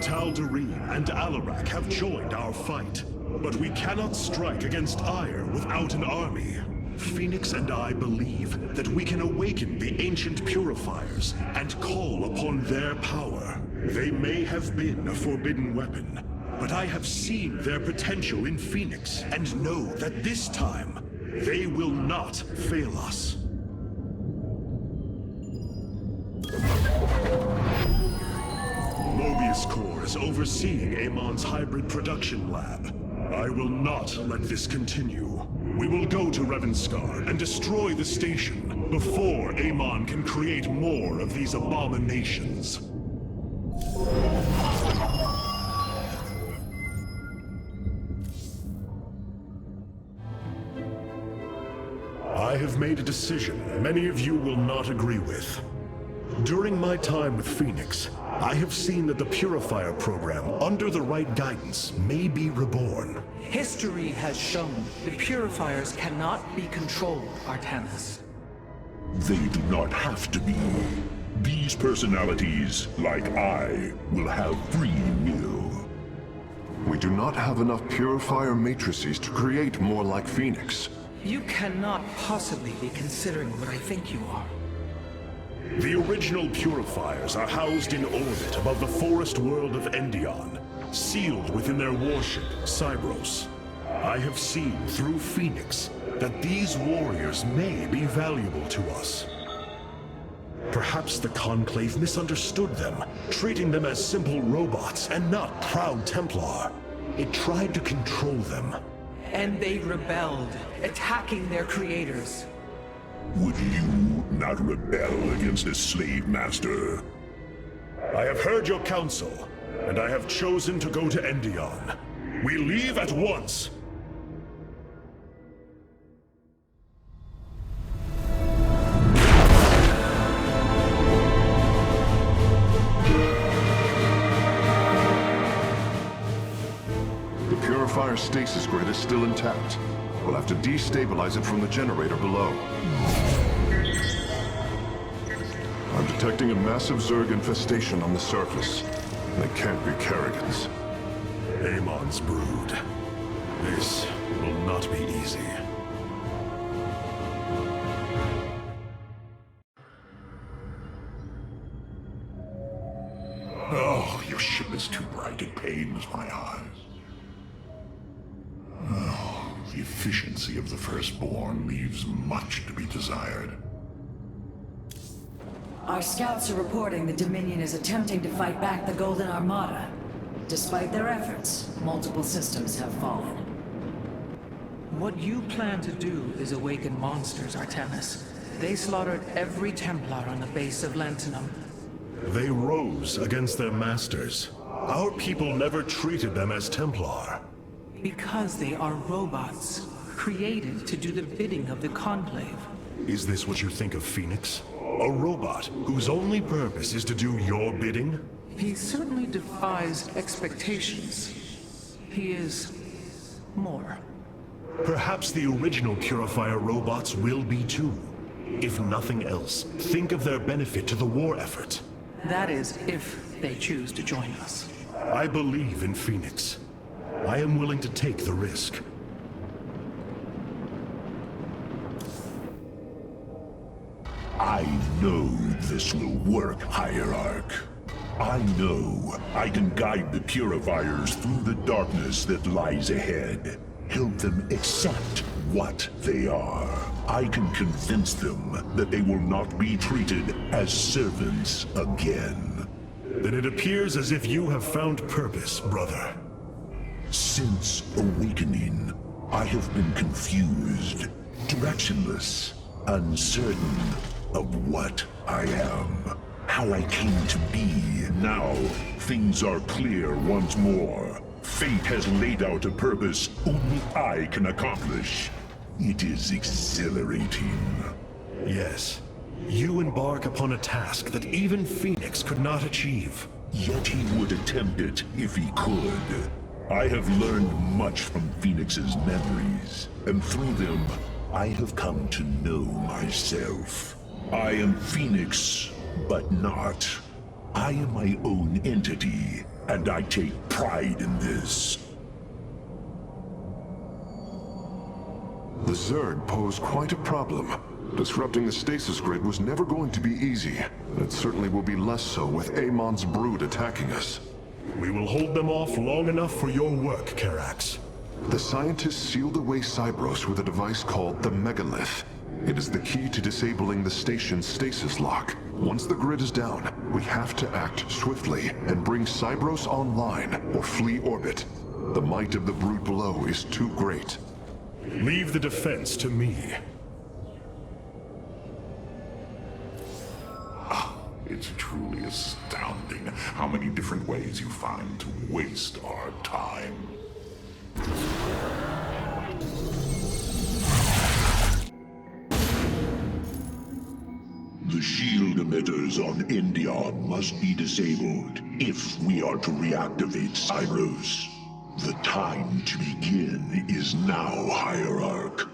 Tal'Darim and Alarak have joined our fight, but we cannot strike against Ire without an army. Phoenix and I believe that we can awaken the ancient purifiers and call upon their power. They may have been a forbidden weapon, but I have seen their potential in Phoenix and know that this time, they will not fail us. Mobius Corps is overseeing Amon's hybrid production lab. I will not let this continue. We will go to Revanskar and destroy the station before Amon can create more of these abominations. I have made a decision many of you will not agree with. During my time with Phoenix, I have seen that the Purifier program, under the right guidance, may be reborn. History has shown the Purifiers cannot be controlled, Artanis. They do not have to be. These personalities, like I, will have free will. We do not have enough Purifier matrices to create more like Phoenix. You cannot possibly be considering what I think you are. The original Purifiers are housed in orbit above the forest world of Endion, sealed within their warship, Cybros. I have seen through Phoenix that these warriors may be valuable to us. Perhaps the Conclave misunderstood them, treating them as simple robots and not proud Templar. It tried to control them. And they rebelled, attacking their creators. Would you not rebel against a slave master? I have heard your counsel, and I have chosen to go to Endion. We leave at once! The Purifier stasis grid is still intact. We'll have to destabilize it from the generator below. I'm detecting a massive Zerg infestation on the surface. They can't be Kerrigans. Amon's brood. This will not be easy. Oh, your ship is too bright. It pains my eyes. Oh, the efficiency of the Firstborn leaves much to be desired. Our scouts are reporting the Dominion is attempting to fight back the Golden Armada. Despite their efforts, multiple systems have fallen. What you plan to do is awaken monsters, Artanis. They slaughtered every Templar on the base of Lantinum. They rose against their masters. Our people never treated them as Templar. Because they are robots, created to do the bidding of the Conclave. Is this what you think of Phoenix? A robot whose only purpose is to do your bidding? He certainly defies expectations. He is more. Perhaps the original Purifier robots will be too. If nothing else, think of their benefit to the war effort. That is, if they choose to join us. I believe in Phoenix. I am willing to take the risk. I know this will work, Hierarch. I know I can guide the Purifiers through the darkness that lies ahead. Help them accept what they are. I can convince them that they will not be treated as servants again. Then it appears as if you have found purpose, brother. Since awakening, I have been confused, directionless, uncertain of what I am, how I came to be. Now, things are clear once more. Fate has laid out a purpose only I can accomplish. It is exhilarating. Yes. You embark upon a task that even Phoenix could not achieve. Yet he would attempt it if he could. I have learned much from Phoenix's memories, and through them, I have come to know myself. I am Phoenix, but not. I am my own entity, and I take pride in this. The Zerg pose quite a problem. Disrupting the stasis grid was never going to be easy, and it certainly will be less so with Amon's brood attacking us. We will hold them off long enough for your work, Karax. The scientists sealed away Cybros with a device called the Megalith. It is the key to disabling the station's stasis lock. Once the grid is down, we have to act swiftly and bring Cybros online or flee orbit. The might of the brood below is too great. Leave the defense to me. It's truly astounding how many different ways you find to waste our time. The shield emitters on Endion must be disabled if we are to reactivate Cybros. The time to begin is now, Hierarch.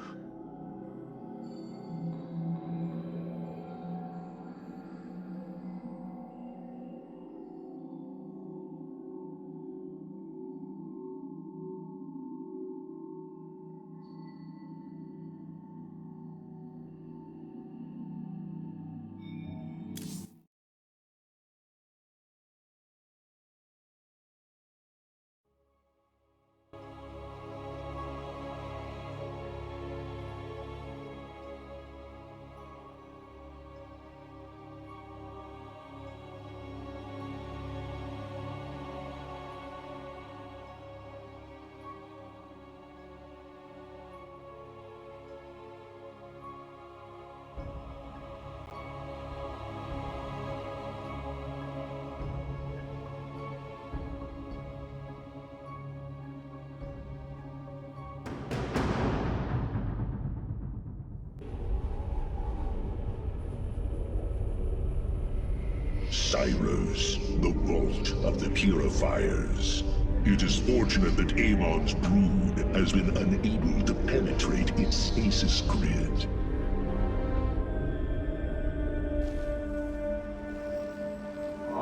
Cybros, the vault of the purifiers. It is fortunate that Amon's brood has been unable to penetrate its stasis grid.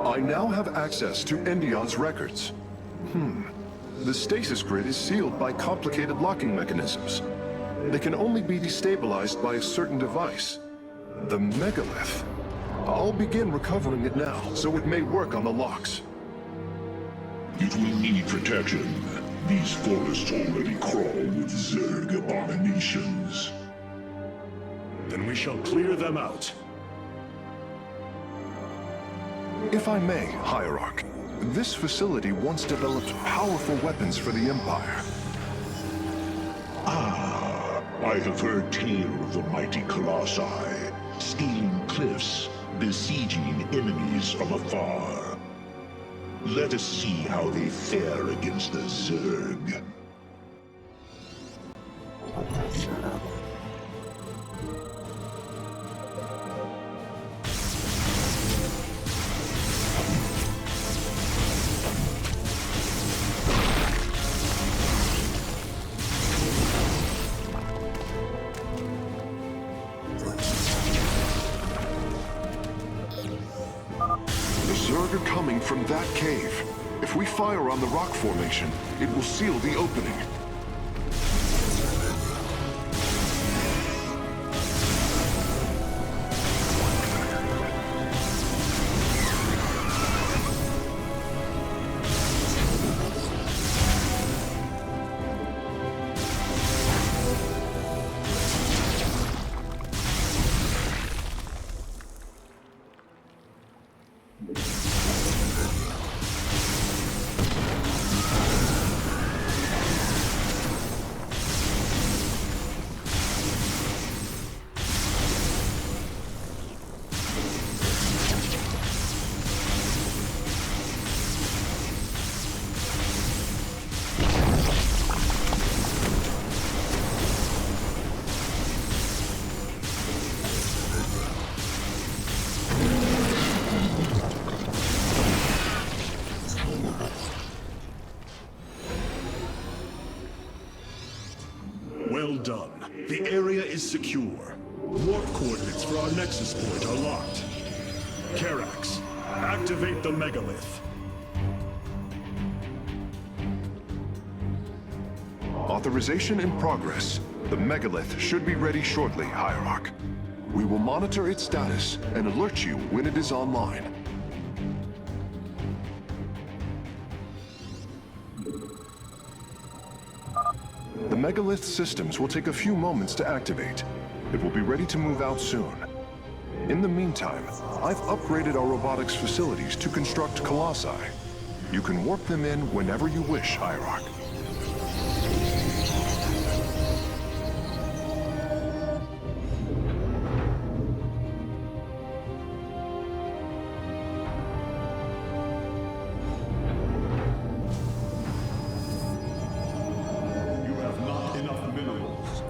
I now have access to Endion's records. The stasis grid is sealed by complicated locking mechanisms. They can only be destabilized by a certain device. The Megalith. I'll begin recovering it now, so it may work on the locks. It will need protection. These forests already crawl with Zerg abominations. Then we shall clear them out. If I may, Hierarch, this facility once developed powerful weapons for the Empire. I have heard tale of the mighty Colossi, scaling cliffs, besieging enemies from afar. Let us see how they fare against the Zerg. Zerg are coming from that cave. If we fire on the rock formation, it will seal the opening. Well done. The area is secure. Warp coordinates for our Nexus point are locked. Karax, activate the Megalith. Authorization in progress. The megalith should be ready shortly, Hierarch. We will monitor its status and alert you when it is online. The megalith systems will take a few moments to activate. It will be ready to move out soon. In the meantime, I've upgraded our robotics facilities to construct colossi. You can warp them in whenever you wish, Hierarch. You have not enough minerals.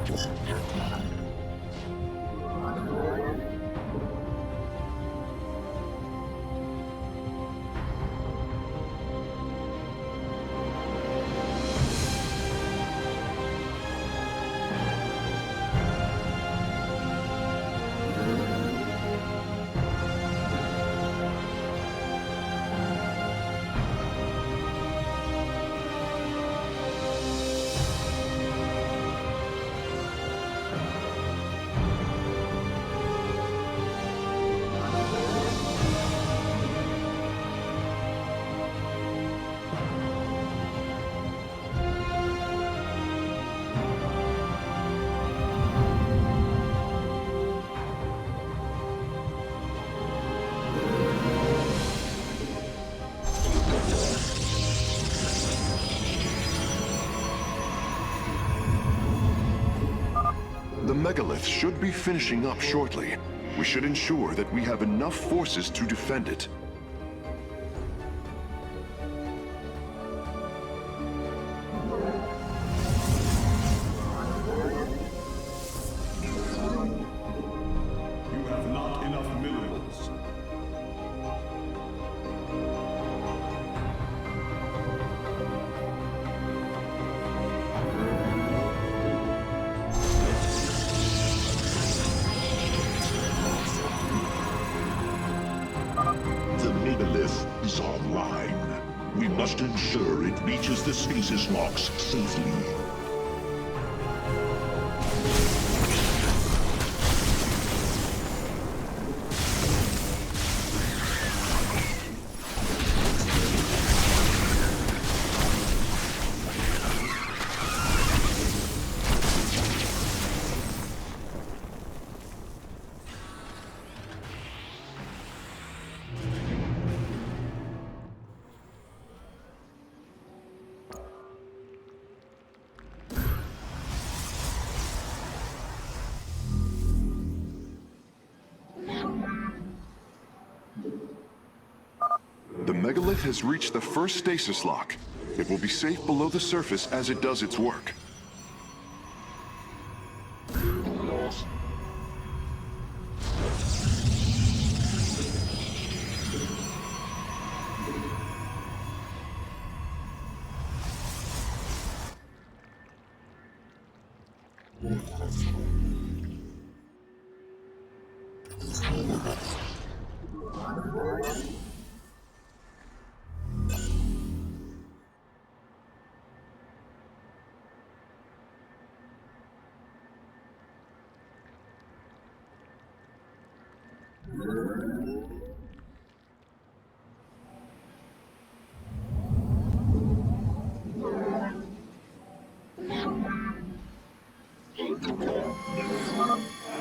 The megalith should be finishing up shortly. We should ensure that we have enough forces to defend it. You have not enough minerals. The megalith is online. We must ensure it reaches the stasis locks safely. The megalith has reached the first stasis lock. It will be safe below the surface as it does its work.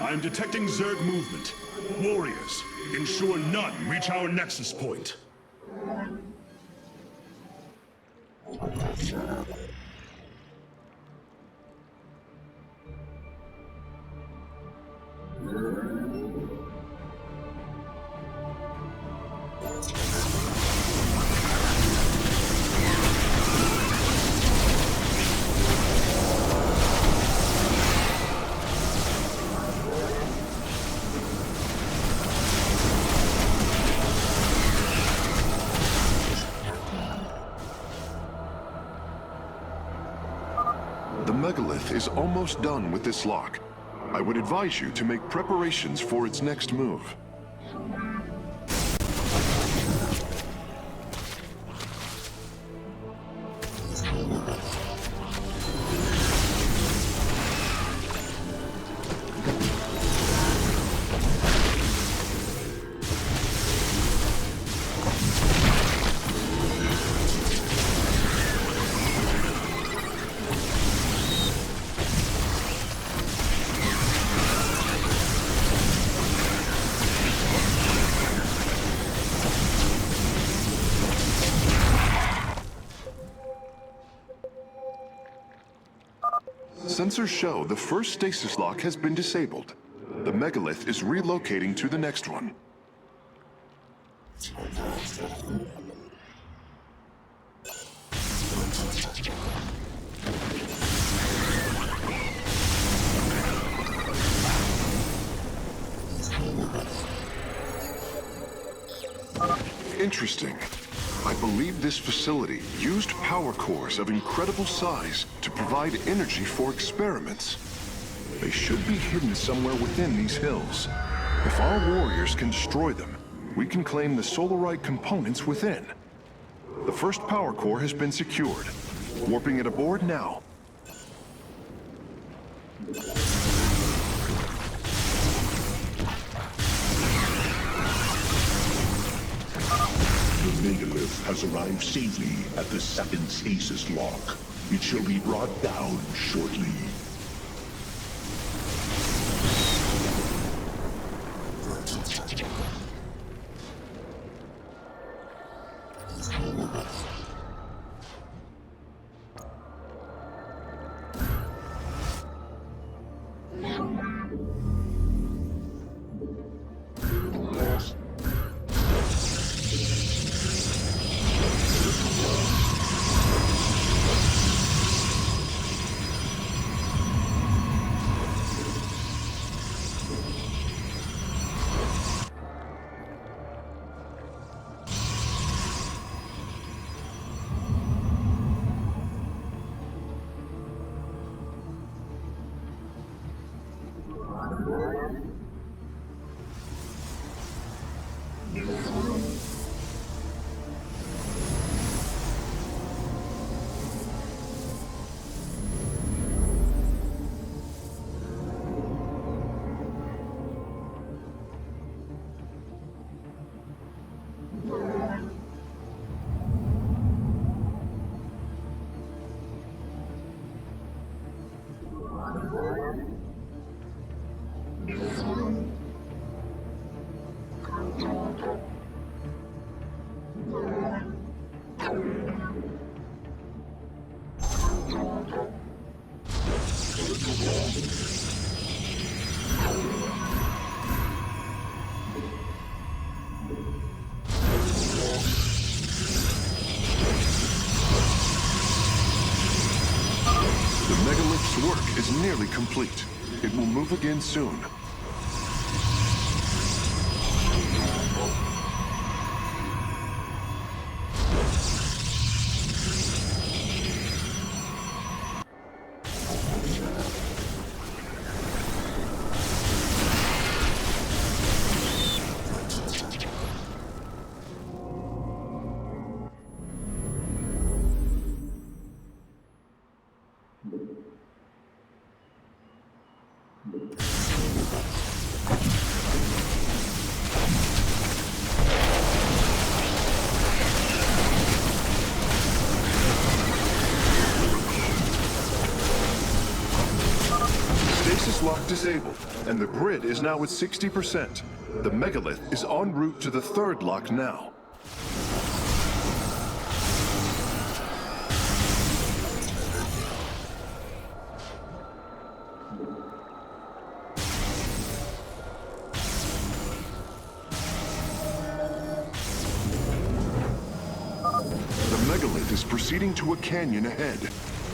I'm detecting Zerg movement. Warriors, ensure none reach our nexus point. The megalith is almost done with this lock. I would advise you to make preparations for its next move. Sensors show the first stasis lock has been disabled. The megalith is relocating to the next one. Interesting. I believe this facility used power cores of incredible size to provide energy for experiments. They should be hidden somewhere within these hills. If our warriors can destroy them, we can claim the Solarite components within. The first power core has been secured. Warping it aboard now. The megalith has arrived safely at the second stasis lock. It shall be brought down shortly. Work is nearly complete. It will move again soon. Lock disabled, and the grid is now at 60%. The megalith is en route to the third lock now. The megalith is proceeding to a canyon ahead.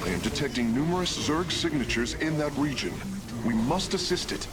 I am detecting numerous Zerg signatures in that region. We must assist it.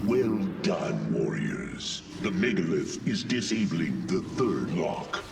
Well done, warriors. The megalith is disabling the third lock.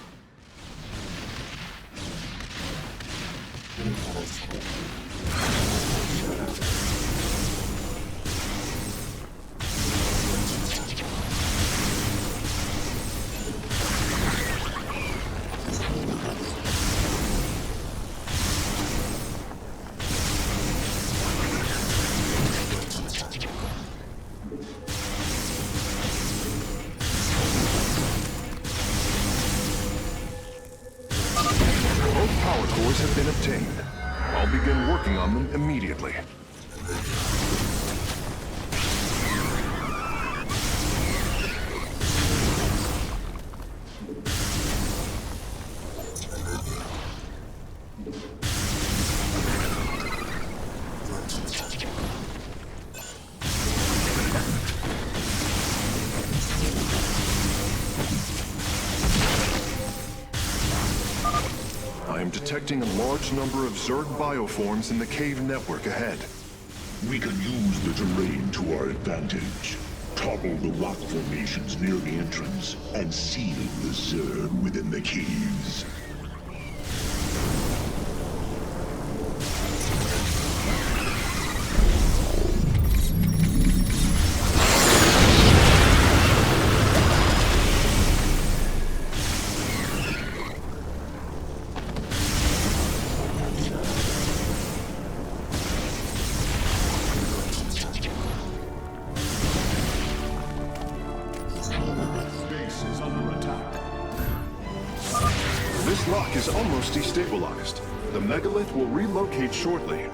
Both power cores have been obtained. I'll begin working on them immediately. I am detecting a large number of Zerg bioforms in the cave network ahead. We can use the terrain to our advantage. Topple the rock formations near the entrance and seal the Zerg within the caves. Base is under attack. This lock is almost destabilized. The megalith will relocate shortly.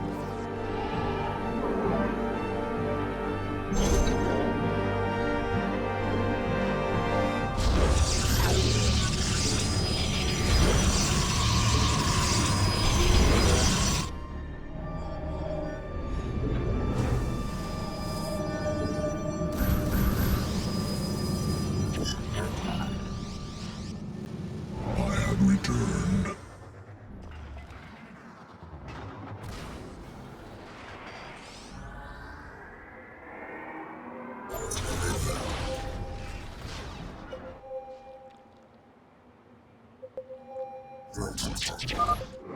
I have returned.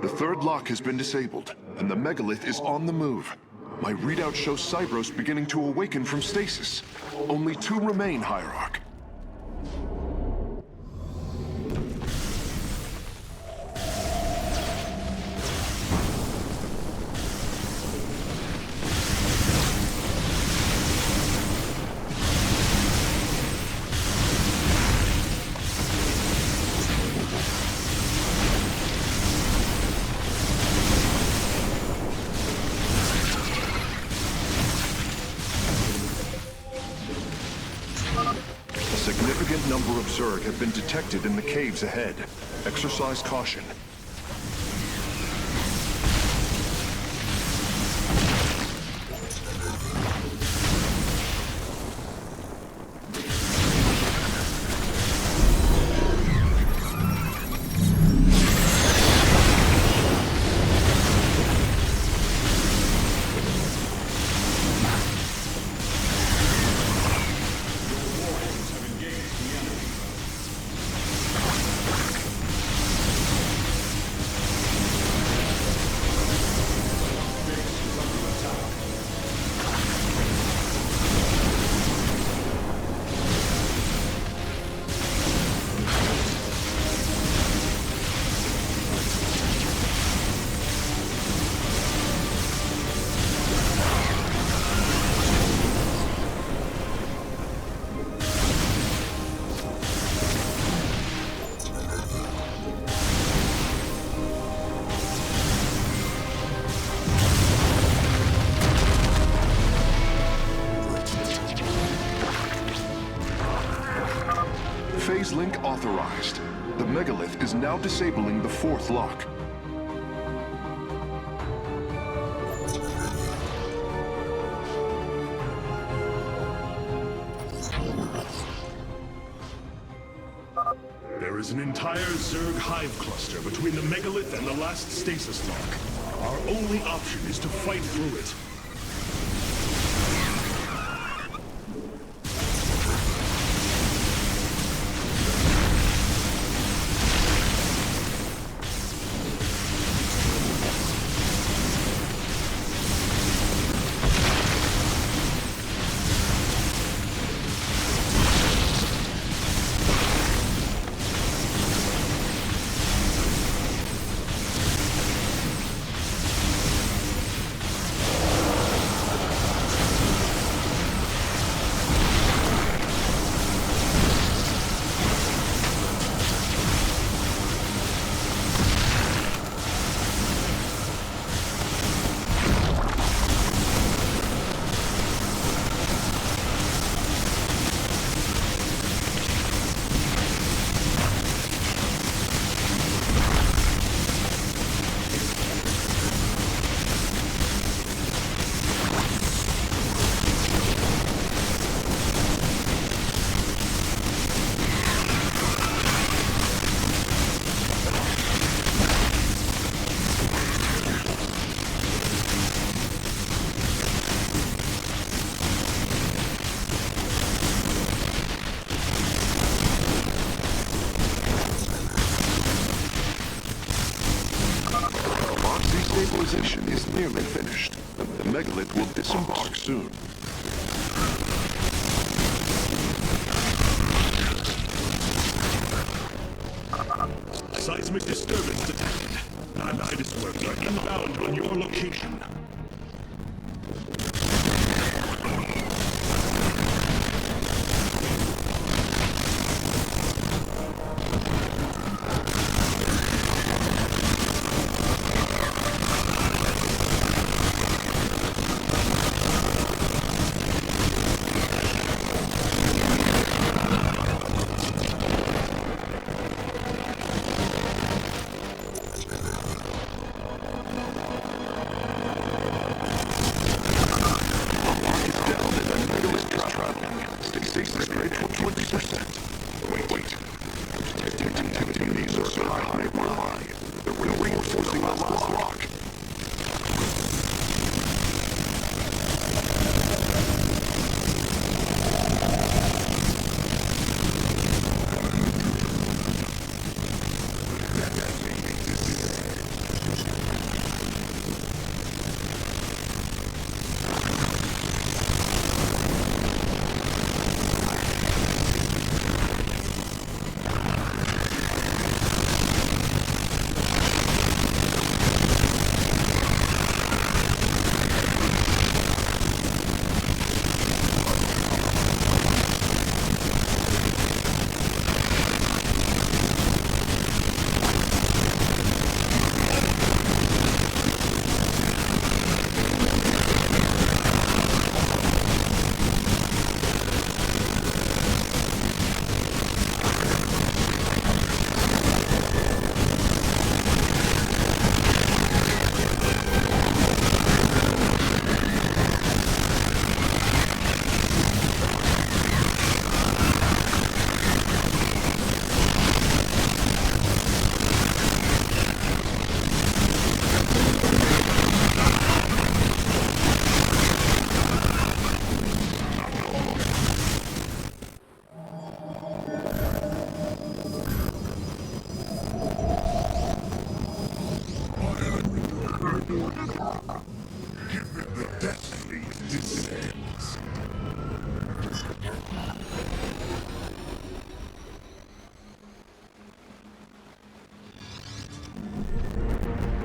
The third lock has been disabled, and the megalith is on the move. My readout shows Cybros beginning to awaken from stasis. Only 2 remain, Hierarch. A significant number of Zerg have been detected in the caves ahead. Exercise caution. Phase link authorized. The megalith is now disabling the 4th lock. There There is an entire Zerg hive cluster between the megalith and the last stasis lock. Our only option is to fight through it. Stabilization is nearly finished, and the megalith will disembark soon. Seismic disturbance detected. Nidus works are inbound on your location.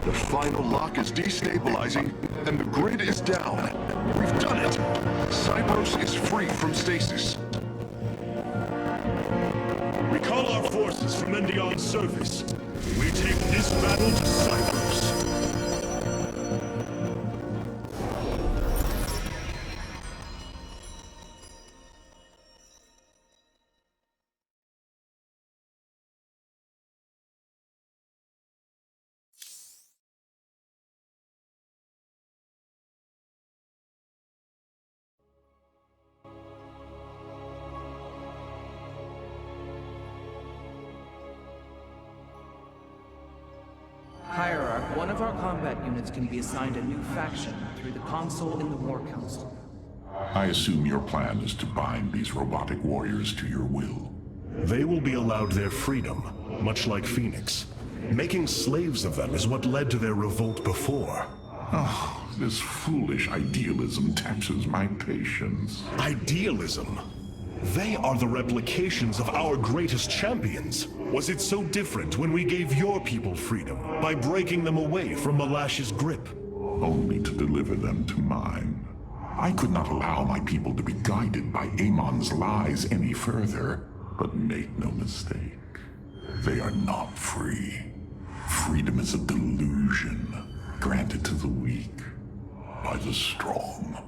The final lock is destabilizing, and the grid is down. We've done it! Cybros is free from stasis. We call our forces from Endion's surface. We take this battle to Cybros. Hierarch, one of our combat units can be assigned a new faction through the console in the War Council. I assume your plan is to bind these robotic warriors to your will. They will be allowed their freedom, much like Phoenix. Making slaves of them is what led to their revolt before. Oh, this foolish idealism taxes my patience. Idealism? They are the replications of our greatest champions. Was it so different when we gave your people freedom by breaking them away from Malash's grip? Only to deliver them to mine. I could not allow my people to be guided by Amon's lies any further. But make no mistake, they are not free. Freedom is a delusion granted to the weak by the strong.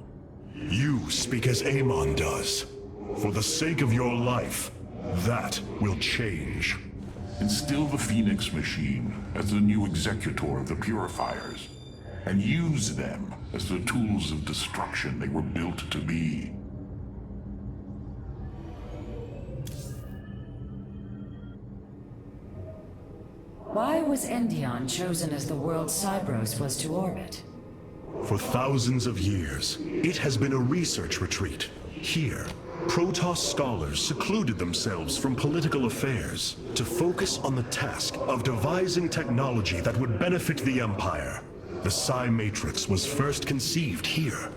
You speak as Amon does. For the sake of your life, that will change. Instill the Phoenix machine as the new executor of the Purifiers, and use them as the tools of destruction they were built to be. Why was Endion chosen as the world Cybros was to orbit? For thousands of years, it has been a research retreat. Here, Protoss scholars secluded themselves from political affairs to focus on the task of devising technology that would benefit the Empire. The Psi Matrix was first conceived here.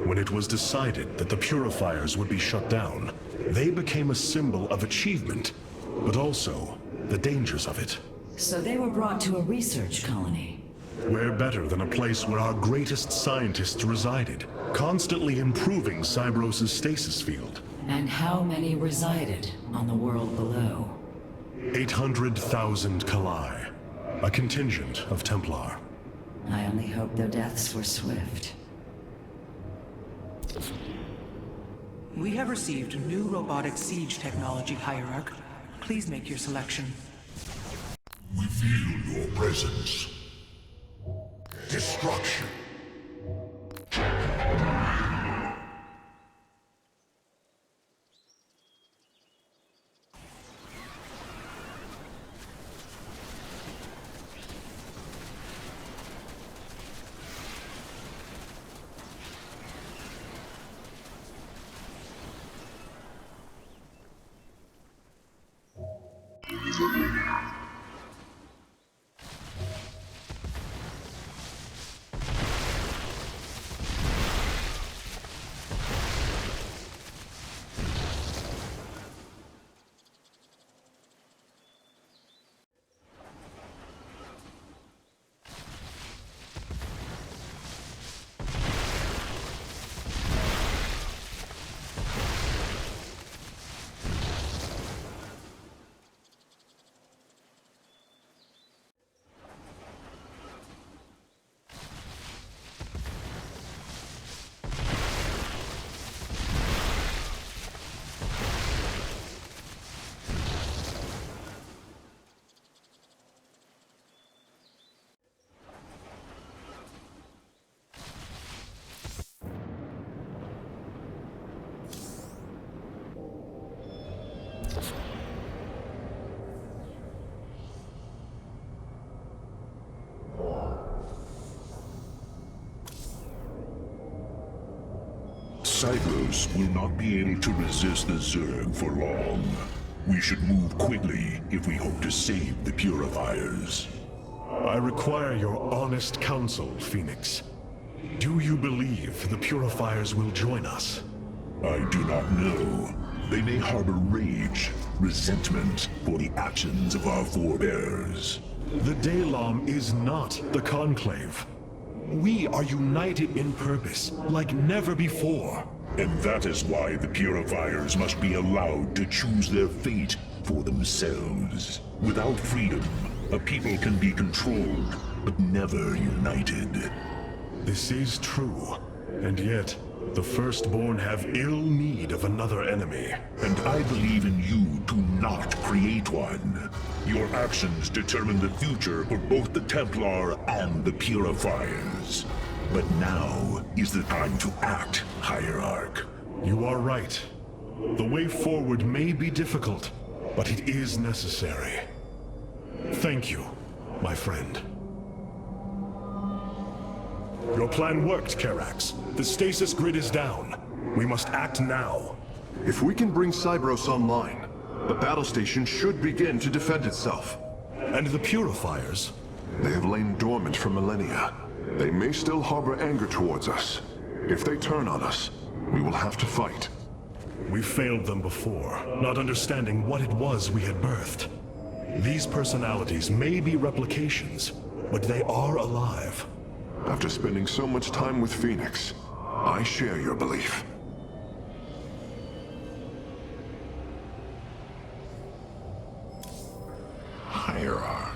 When it was decided that the Purifiers would be shut down, they became a symbol of achievement, but also the dangers of it. So they were brought to a research colony. Where better than a place where our greatest scientists resided, constantly improving Cybros' stasis field. And how many resided on the world below? 800,000 Kalai, a contingent of Templar. I only hope their deaths were swift. We have received new robotic siege technology, Hierarch. Please make your selection. We feel your presence. Destruction. Cybros will not be able to resist the Zerg for long. We should move quickly if we hope to save the Purifiers. I require your honest counsel, Phoenix. Do you believe the Purifiers will join us? I do not know. They may harbor rage, resentment for the actions of our forebears. The Daylom is not the Conclave. We are united in purpose, like never before. And that is why the Purifiers must be allowed to choose their fate for themselves. Without freedom, a people can be controlled, but never united. This is true, and yet the Firstborn have ill need of another enemy. And I believe in you to not create one. Your actions determine the future for both the Templar and the Purifiers. But now is the time to act, Hierarch. You are right. The way forward may be difficult, but it is necessary. Thank you, my friend. Your plan worked, Karax. The stasis grid is down. We must act now. If we can bring Cybros online, the battle station should begin to defend itself. And the purifiers? They have lain dormant for millennia. They may still harbor anger towards us. If they turn on us, we will have to fight. We failed them before, not understanding what it was we had birthed. These personalities may be replications, but they are alive. After spending so much time with Phoenix, I share your belief. Hierarch.